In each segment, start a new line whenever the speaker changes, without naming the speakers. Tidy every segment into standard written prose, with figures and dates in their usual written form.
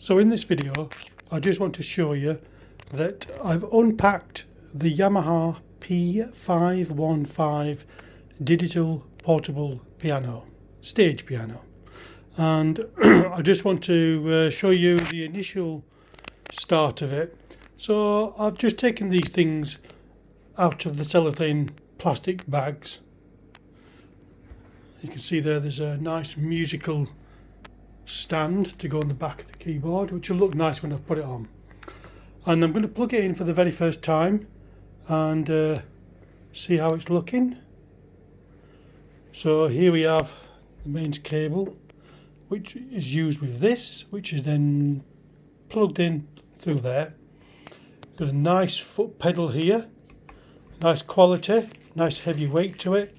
So in this video I just want to show you that I've unpacked the Yamaha P515 digital portable piano, stage piano, and I just want to show you the initial start of it. So I've just taken these things out of the cellophane plastic bags. You can see there's a nice musical stand to go on the back of the keyboard, which will look nice when I've put it on. And I'm going to plug it in for the very first time and see how it's looking. So here we have the mains cable, which is used with this, which is then plugged in through there. Got a nice foot pedal here, nice quality, nice heavy weight to it,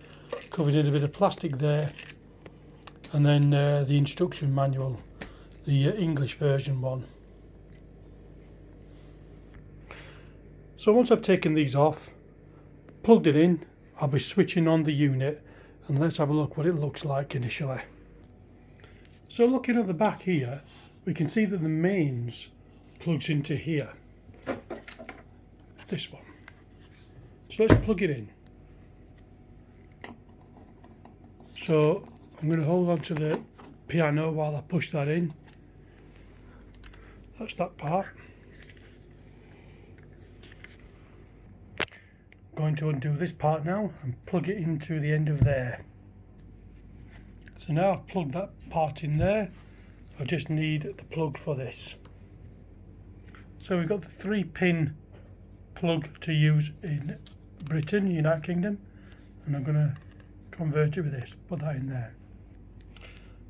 covered in a bit of plastic there. And then the instruction manual, the English version one. So once I've taken these off, plugged it in, I'll be switching on the unit, and let's have a look what it looks like initially. So looking at the back here, we can see that the mains plugs into here, this one. So let's plug it in. So I'm going to hold on to the piano while I push that in. That's that part. I'm going to undo this part now and plug it into the end of there. So now I've plugged that part in there. I just need the plug for this. So we've got the 3-pin plug to use in Britain, United Kingdom, and I'm going to convert it with this, put that in there.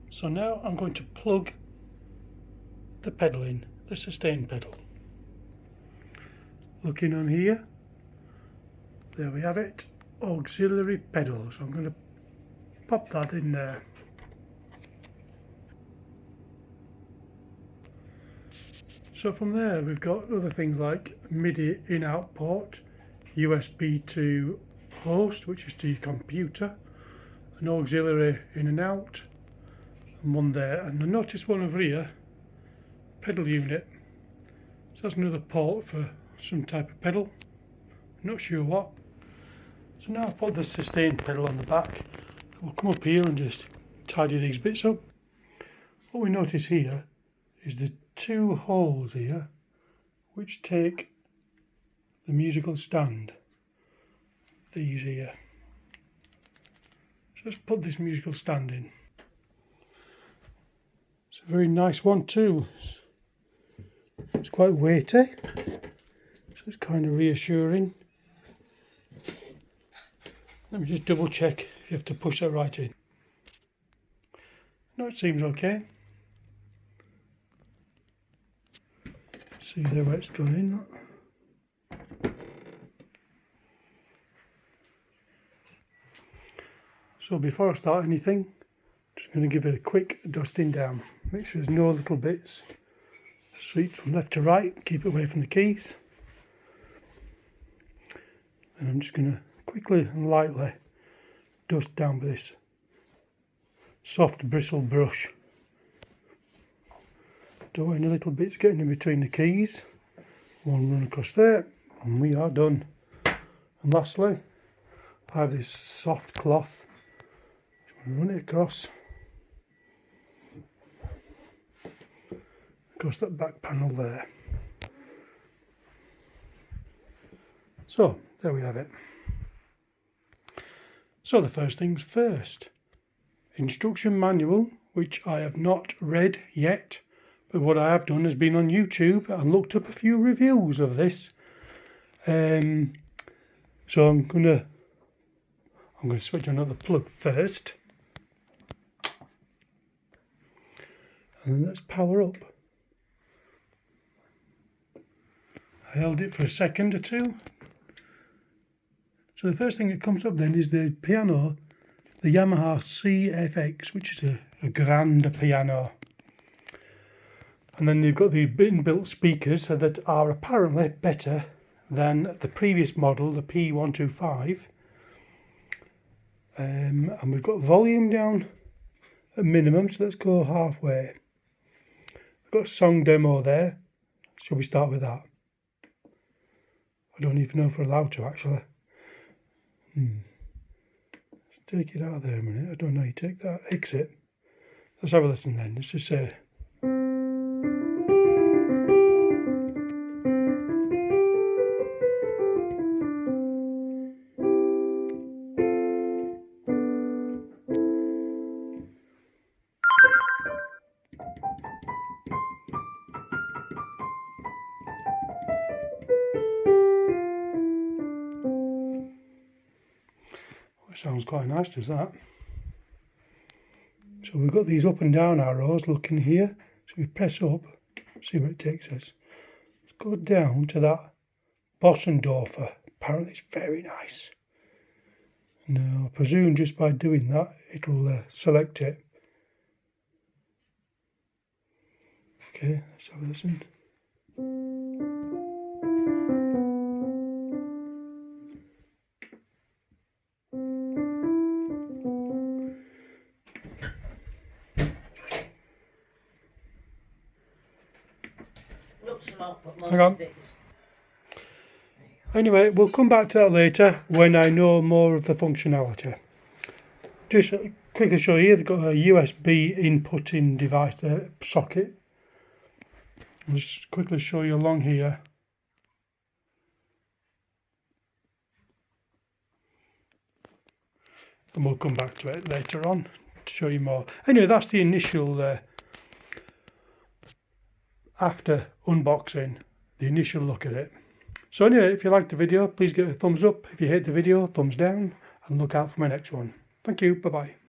So now I'm going to plug the pedal in, the sustain pedal. Looking on here, there we have it, auxiliary pedal. So I'm going to pop that in there. So from there we've got other things like MIDI in-out port, USB to host, which is to your computer, an auxiliary in and out, and one there, and I noticed one over here, pedal unit. So that's another port for some type of pedal, not sure what. So now I've put the sustain pedal on the back. We'll come up here and just tidy these bits up. What we notice here is the 2 holes here which take the musical stand, these here. So let's put this musical stand in. It's a very nice one too. It's quite weighty, so it's kind of reassuring. Let me just double check if you have to push that right in. No, it seems okay. See there where it's gone in. So before I start anything, I'm just going to give it a quick dusting down. Make sure there's no little bits. Sweep from left to right, keep it away from the keys. And I'm just going to quickly and lightly dust down with this soft bristle brush. Don't want any little bits getting in between the keys. One run across there, and we are done. And lastly, I have this soft cloth. Run it across that back panel there. So there we have it. So the first things first, instruction manual, which I have not read yet, but what I have done has been on YouTube and looked up a few reviews of this. So I'm going to switch on another plug first. And let's power up. I held it for a second or two. So the first thing that comes up then is the piano, the Yamaha CFX, which is a grand piano. And then you've got these inbuilt speakers that are apparently better than the previous model, the P125. And we've got volume down at minimum, so let's go halfway. I've got a song demo there. Shall we start with that? I don't even know if we're allowed to actually. Let's take it out of there a minute. I don't know how you take that. Exit. Let's have a listen then. Let's just say. Sounds quite nice, does that? So we've got these up and down arrows looking here. So we press up, see where it takes us. Let's go down to that Bossendorfer. Apparently it's very nice. Now I presume just by doing that it'll select it. Okay, let's have a listen. Hang on. Anyway, we'll come back to that later when I know more of the functionality. Just quickly show you, they've got a USB inputting device there, socket. I'll just quickly show you along here. And we'll come back to it later on to show you more. Anyway, that's the initial after unboxing, the initial look at it. So anyway, if you liked the video, please give it a thumbs up. If you hate the video, thumbs down, and look out for my next one. Thank you. Bye-bye.